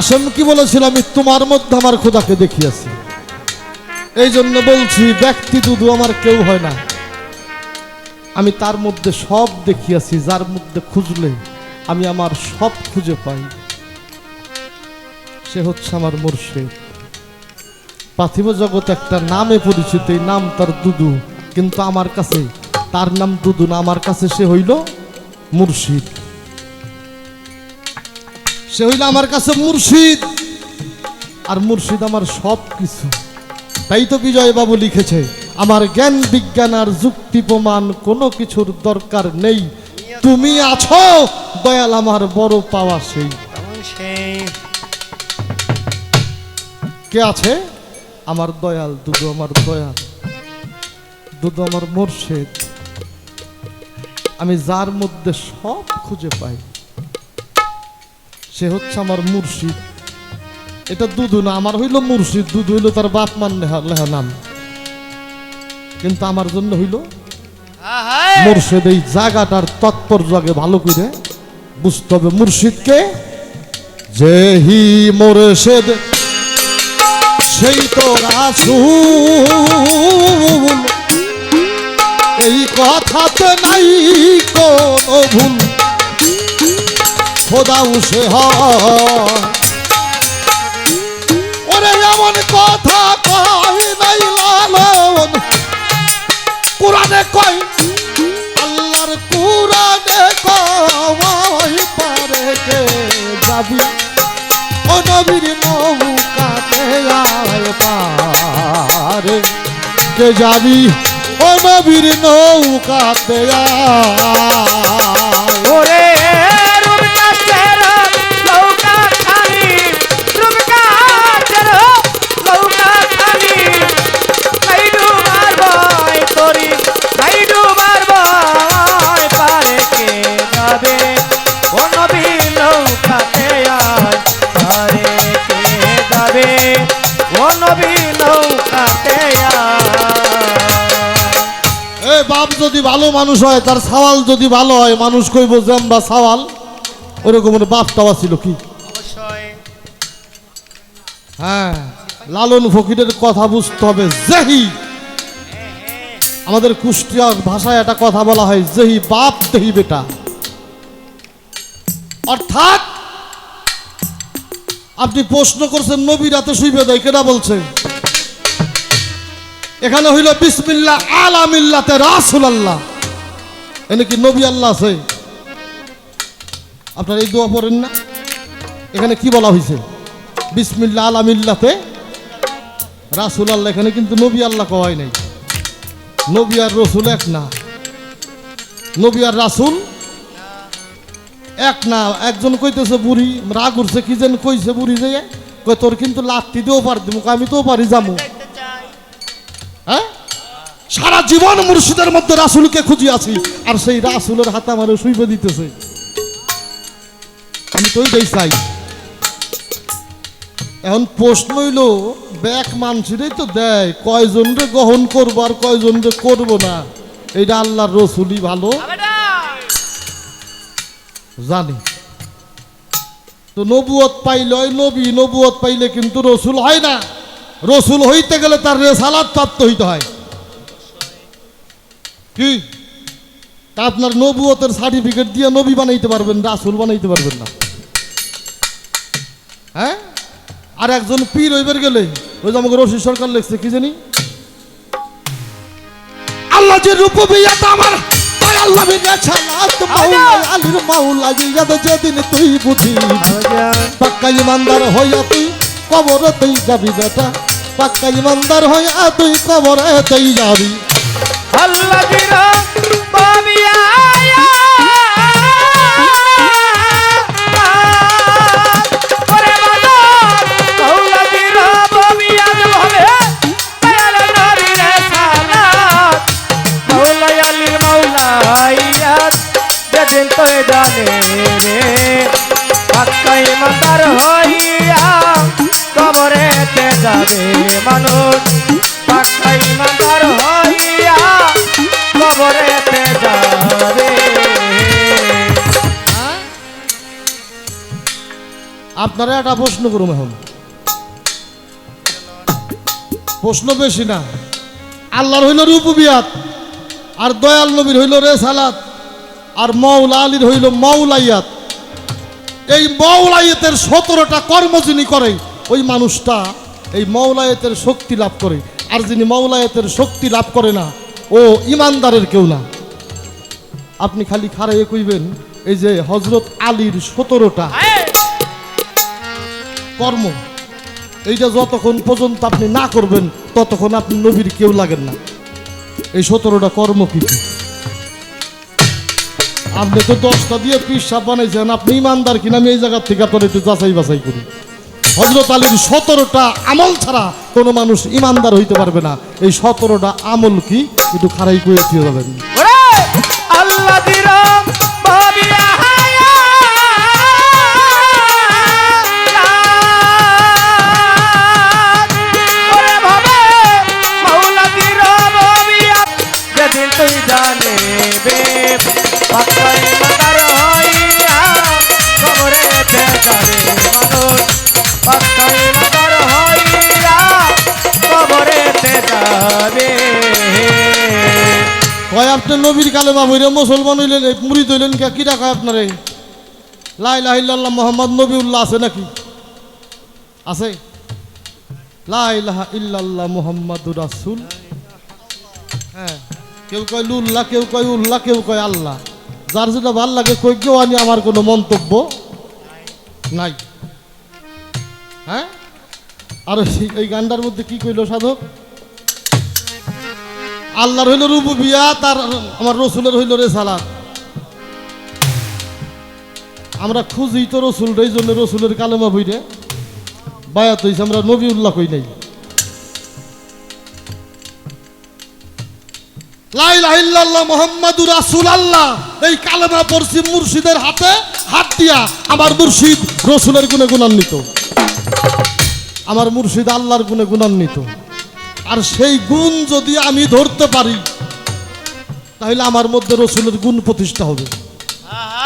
কাসেম কি বলেছিল, আমি তোমার মধ্যে আমার খোদাকে দেখিয়াছি। এই জন্য বলছি ব্যক্তি দুদু আমার কেউ হয় না, আমি তার মধ্যে সব দেখিয়াছি, যার মধ্যে খুঁজলে আমি আমার সব খুঁজে পাই। সে হচ্ছে আমার মুর্শিদ। পার্থিব জগৎ একটা নামে পরিচিত, এই নাম তার দুদু, কিন্তু আমার কাছে তার নাম দুদু না, আমার কাছে সে হইল মুর্শিদ। সে হইল আমার কাছে মুর্শিদ, আর মুর্শিদ আমার সব কিছু। তাই তো বিজয় বাবু লিখেছে, আমার জ্ঞান বিজ্ঞান আর যুক্তি প্রমাণ কোনো কিছুর দরকার নেই, তুমি আছো দয়াল আমার বড় পাওয়া সেই। কে আছে? আমার দয়াল দুদু, আমার দয়াল দুদু আমার মুর্শিদ। আমি যার মধ্যে সব খুঁজে পাই সে হচ্ছে আমার মুর্শিদ। এটা দুদু না, আমার হইল মুর্শিদ। দুদু হইল তার বাপ মান লেহা নাম, কিন্তু আমার জন্য হইল মুর্শিদ। এই জায়গাটার তাৎপর্য আগে ভালো করে বুঝতে হবে। মুর্শিদকে যেহি মুর্শিদ সেই তো রাসূল, এই কথাতে নাই কোনো ভুল, খোদাও সে হয়। ওরে এমন কথা কয় নাই লালন, কোরআনে কয়, আল্লাহর কোরআনে কয়, পারে কে যাবি ও নবীর নৌকাতে, আয় পারে কে যাবি ও নবীর নৌকাতে আয়। ওরে বাপ যদি ভালো মানুষ হয়, তার সওয়াল যদি ভালো হয়, মানুষ কইব জেম্বা সওয়াল, ওরকম বাপটাও ছিল কি। হ্যাঁ, লালন ফকিরের কথা বুঝতে হবে। যেহি আমাদের কুষ্টিয়ার ভাষায় একটা কথা বলা হয়, যেহি বাপ দেহি বেটা। অর্থাৎ আপনি প্রশ্ন করছেন নবী রাতে শুইবে দেয়, কেটা বলছে? এখানে হইল বিসমিল্লাহ আলা মিল্লাতে রাসূলুল্লাহ, এনে কি নবী আল্লাহ আছে? আপনারা এই দোয়া পড়েন না? এখানে কি বলা হয়েছে? বিসমিল্লাহ আলা মিল্লাতে রাসূলুল্লাহ। এখানে কিন্তু নবী আল্লাহ কয় নাই। নবী আর রসুল এক না, নবী আর রাসূল এক না। একজন কইতেছে বুড়ি রাগ উঠছে, কি যেন কইছে বুড়ি, যে কই তোর কিন্তু লাত্তি দিয়েও পার দিব, আমি তো পারি যাবো। হ্যাঁ, সারা জীবন মুর্শিদের মধ্যে রাসূলকে খুঁজি আছি, আর সেই রাসূলের হাতে আমার শুইবে দিতেছে। আমি তো ওইটাই চাই। এখন প্রশ্ন হইল, ব্যাক মানুষেরই তো দেয়, কয়জন রে গ্রহণ করবো আর কয়জন রে করবো না, এইটা আল্লাহর রসুলই ভালো জানি। তো নবুয়ত পাইলে নবী, নবুয়ত পাইলে কিন্তু রসুল হয় না। রসুল হইতে গেলে তার রেসালাত প্রাপ্ত হইতে হয়। কি আপনার নবুয়তের সার্টিফিকেট দিয়ে নবী বানাইতে পারবেন, রাসূল বানাইতে পারবেন না। হ্যাঁ, আর একজন পীর হইবার গেলে, ওই যে আমাকে রশিদ সরকার লিখছে, কি জানি, আল্লাহ যে রূপবিয়াত আমার আল্লাহ রেছালাত মাওলা আলীর মাওলা জিয়াদ, যেদিন তুই বুঝি পাক্কা ইমানদার হইয়া তুই কবরতেই যাবি বেটা, পাক্কা ইমানদার হইয়া তুই কবরতেই যাবি। আল্লাহ জিরা বাবিয়া জানে রে, পাক্কা ইমানদার হইয়া কবরেতে যাবে মানুষ, পাক্কা ইমানদার হইয়া কবরেতে যাবে। আপনারা একটা প্রশ্ন করুন এখন, প্রশ্ন বেশি না। আল্লাহর হইল রুবুবিয়াত, আর দয়াল নবীর হইল রেসালাত, আর মৌলা আলীর হইল মৌলাইয়াত। এই মৌলাইয়াতের 17টা কর্ম যিনি করে ওই মানুষটা এই মৌলাইয়াতের শক্তি লাভ করে। আর যিনি মৌলাইয়াতের শক্তি লাভ করে না ও ইমানদারের কেউ না। আপনি খালি খারাইয়ে কইবেন এই যে হযরত আলীর 17টা কর্ম, এইটা যতক্ষণ পর্যন্ত আপনি না করবেন ততক্ষণ আপনি নবীর কেউ লাগেন না। এই 17টা কর্ম কি? আপনি তো 10টা দিয়ে পিসাব বানাইছেন, আপনি ইমানদার কিনা আমি এই জায়গা থেকে আপনার একটু যাচাই বাছাই করি। হযরত আলীর 17টা আমল ছাড়া কোনো মানুষ ইমানদার হইতে পারবে না। এই 17টা আমল কি একটু খারাই করে দিয়ে যাবেন। আল্লাহ দিরাম ভাবিয়া যেদিন তুই জানে বে পাক্কাই মাতার হইয়া কবরেতে যাবে মানুষ, পাক্কাই মাতার হইয়া কবরেতে যাবে। কয় আপনি নবীর কালেমা বইরে মুসলমান হইলেন, মুরিদ হইলেন, কিরা কয় আপনারে? লা ইলাহা ইল্লাল্লাহ মুহাম্মদ নবিউল্লাহ আছে নাকি? আছে? লা ইলাহা ইল্লাল্লাহ মুহাম্মাদুর রাসূল। হ্যাঁ, কেউ কয় লুল্লাহ, কেউ কয় উল্লাহ, কেউ কয় আল্লাহ। যার যেটা ভাল লাগে কই কেউ আনি, আমার কোনো মন্তব্য নাই। হ্যাঁ, আর এই গানটার মধ্যে কি কইল সাধক? আল্লাহর হইল রুবুবিয়াত আর আমার রসুলের হইল রেসালাত। আমরা খুঁজি তো রসুল, এই জন্য রসুলের কালেমা বইরে বায়াত হইছে, আমরা নবিউল্লাহ কই নাই। লা ইলাহা ইল্লাল্লাহ মুহাম্মাদুর রাসূলুল্লাহ এই কালেমা পড়ছি মুর্শিদের হাতে হাত দিয়া। আমার মুর্শিদ রসুলের গুণে গুণান্বিত, আমার মুর্শিদ আল্লাহর গুণে গুণান্বিত। আর সেই গুণ যদি আমি ধরতে পারি তাহলে আমার মধ্যে রসুলের গুণ প্রতিষ্ঠা হবে,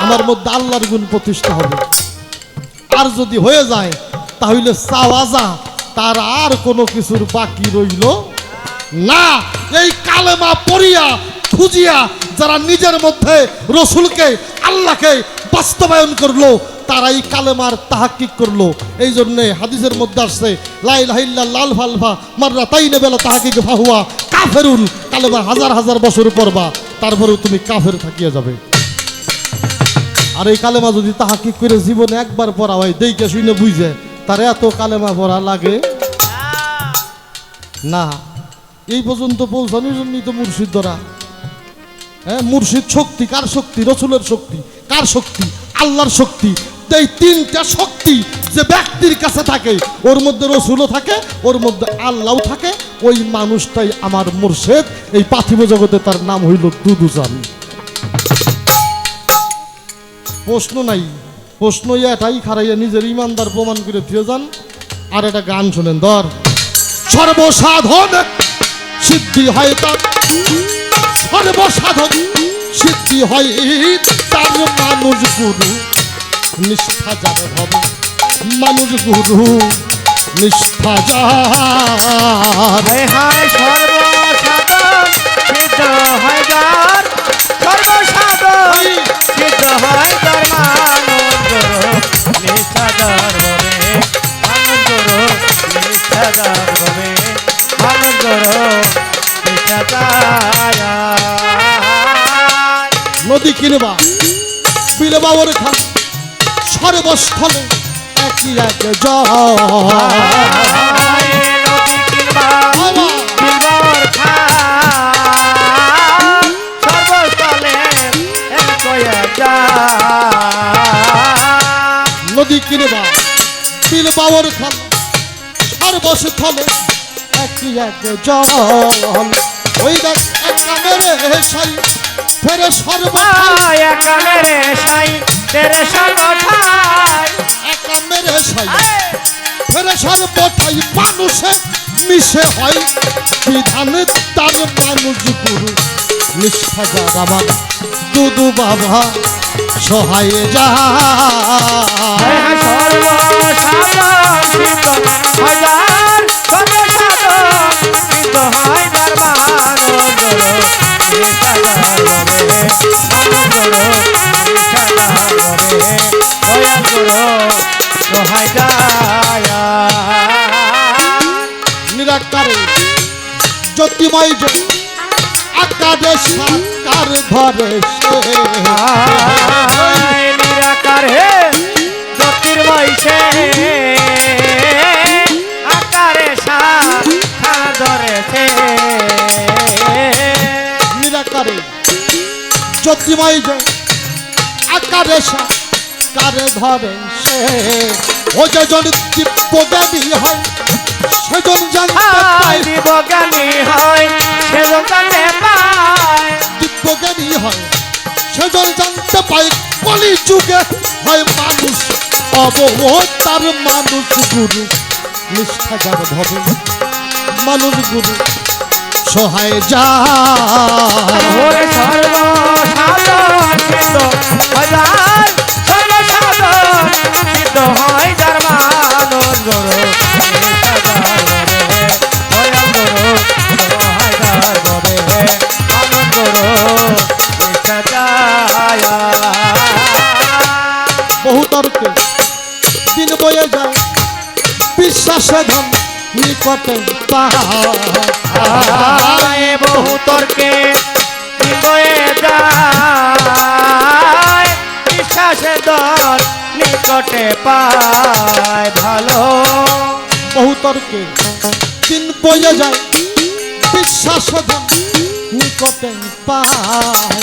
আমার মধ্যে আল্লাহর গুণ প্রতিষ্ঠা হবে। আর যদি হয়ে যায় তাহলে সাওয়াজা, তার আর কোনো কিছুর বাকি রইল না। এই কালেমা পড়িয়া খুঁজিয়া যারা নিজের মধ্যে রসুলকে আল্লাহকে বাস্তবায়ন করলো তারাই কালেমার তাহাক্কিক করলো। এই জন্যে হাদিসের মধ্যে আসছে লা ইলাহা ইল্লাল্লাহ আলফা মাররাতাইন বেলা তাহাক্কিক ফাহুয়া কাফেরুন। কালেমা হাজার হাজার বছর পড়বা তারপরেও তুমি কাফের থাকিয়া যাবে। আর এই কালেমা যদি তাহাক্কিক করে জীবনে একবার পড়া হয়, দেখে শুনে বুঝে, তার এত কালেমা পড়া লাগে না। এই পর্যন্ত পৌঁছানোর জন্যই তো মুর্শিদ ধরা। হ্যাঁ, মুর্শিদ শক্তি কার শক্তি? রসুলের শক্তি। কার শক্তি? আল্লাহর শক্তি। এই 3টা শক্তি যে ব্যক্তির কাছে থাকে ওর মধ্যে রসুলও থাকে, ওর মধ্যে আল্লাহও থাকে। ওই মানুষটাই আমার মুর্শিদ। এই পার্থিব জগতে তার নাম হইল দুদুজান। প্রশ্ন নাই, প্রশ্ন এটাই খারাইয়া নিজের ইমানদার প্রমাণ করে দিয়ে যান। আর একটা গান শোনেন, ধর সর্বসাধন সিদ্ধি হয় তার, সর্বসাধন সিদ্ধি হয় তার মানুষ গুরু নিষ্ঠা যার হবে, মানুষ গুরু নিষ্ঠা যার। হায় সর্বসাধন সিদ্ধ হয় যার, সর্বসাধন সিদ্ধ হয় যার মানুষ গুরু নিষ্ঠা যার হবে, মানুষ গুরু নিষ্ঠা যার হবে, মানুষ গুরু নিষ্ঠা যার। নদী কিনবা বিলবা ওর খাল, সর্বস্থলে একই এক জল। নদী কিনবা বিলবার খাল, সর্বস্থলে একই এক জল। নদী কিনবা বিলবা ওর খাল, সর্বস্থলে একই এক জল। ওই দেখ এক কামের সাই ফেরে সর্বঠাই, একা মেরে সাই তেরে সর্বঠাই, একা মেরে সাই ফেরে সর্বঠাই। মানুষে মিশে হয় বিধানে তার মানুষ গুরু নিষ্ঠা যার। আমার দুদু বাবা সহায় যা সর্বসাধন সিদ্ধ হাজার সর্বসাধন সিদ্ধ হয় দরবার নিরাকারে জ্যোতিময় যে আকারে সাকার ধরে সে নিরাকার হে জ্যোতির্ময় সে আকারে শাখা ধরেছে নিরাকারে জ্যোতিময় যে আকারে সাকার ধরে সে ও যে জন দিব্যজ্ঞানী হয় সেজন জানতে পায় দিব্যজ্ঞানী হয় সেজন জানতে পায় দিব্যজ্ঞানী হয় সেজন জানতে পায় কলি যুগে হয় মানুষ অবতার মানুষ গুরু নিষ্ঠা যার ভবে মানুষ গুরু সহায় যা ওরে সর্বসাধন সিদ্ধ হাজার সর্বসাধন সিদ্ধ হয় যার মানুষ গরু বহু তর্কে দিন বয়ে যায় বিশ্বাসে ধন নিকটে পায় বহু তর্কে বয়ে যায় বিশ্বাসে দল নিকটে পায় ভালো বহু তর্কে দিন বয়ে যায় বিশ্বাসে ধন নিকটে পায়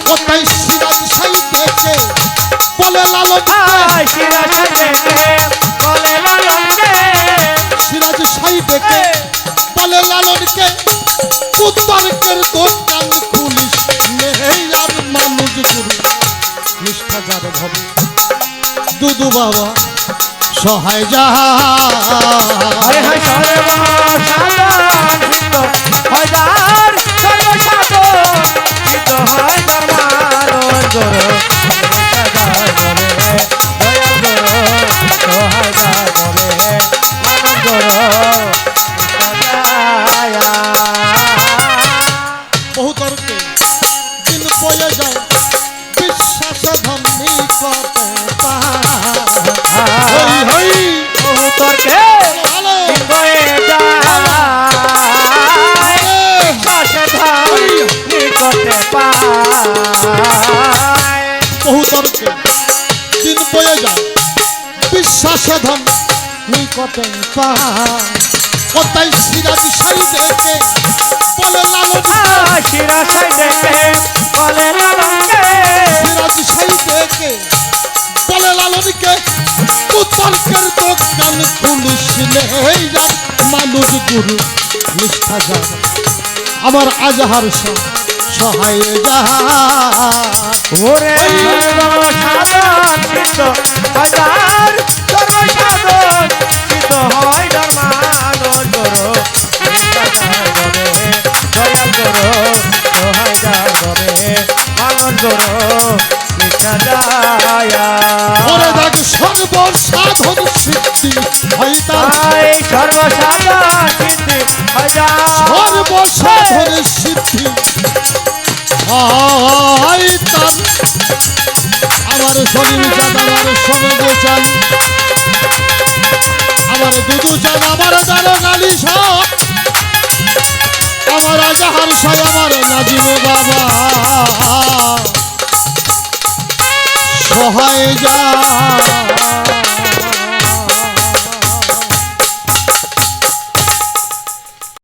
কোথায় সিরাজ সাই দেখে বলে লালন সিরাজ বলে লালনকে সিরাজ সাই দেখে বলে লালনকে কুতর্কের দোকান খুলিস নেই আর মানুষ গুরু নিষ্ঠা যার ভবে দুদু বাবা সহায় যা সর্বসাধন সিদ্ধ হাজার সর্বসাধন সিদ্ধ হয় ধর্মানন্দ গুরু বহু তর্কে দিন বয়ে যায় বিশ্বাস ধন নিকটে পায় হই বহু তর্কে ভালো বয়ে যায় বিশ্বাসধন নিকটে পায় বহু তর্কে দিন বয়ে যায় বিশ্বাস ধন নিকটে পায় কোথায় সিরাজ সাই দেখে বলে লালন সিরাজ দেখে বলে লালনকে সিরাজ সাই দেখে বলে লালনকে কুতর্কের দোকান খুলিস নেই আর মানুষ গুরু নিষ্ঠা যা আমার আজহার সহায় যা ওরে সর্বসাধন সিদ্ধ হাজার সর্বসাধন সিদ্ধ হয় ধর্মানন্দ গুরু দয়াল গুরু সহায় যার ভবে আনন্দ গুরু কৃষ্ণ জয়া ওরে দেখ সর্বসাধন সিদ্ধি হয় তার সর্বসাধন সিদ্ধি হাজার সর্বসাধন সিদ্ধি হয় তার আমার শরীর চাঁদ আমার সঙ্গে চান আমার দুদু চাঁদ আমার দারো গালি সব আমার আজহার সাই আমার নাজিমে বাবা সহায় যা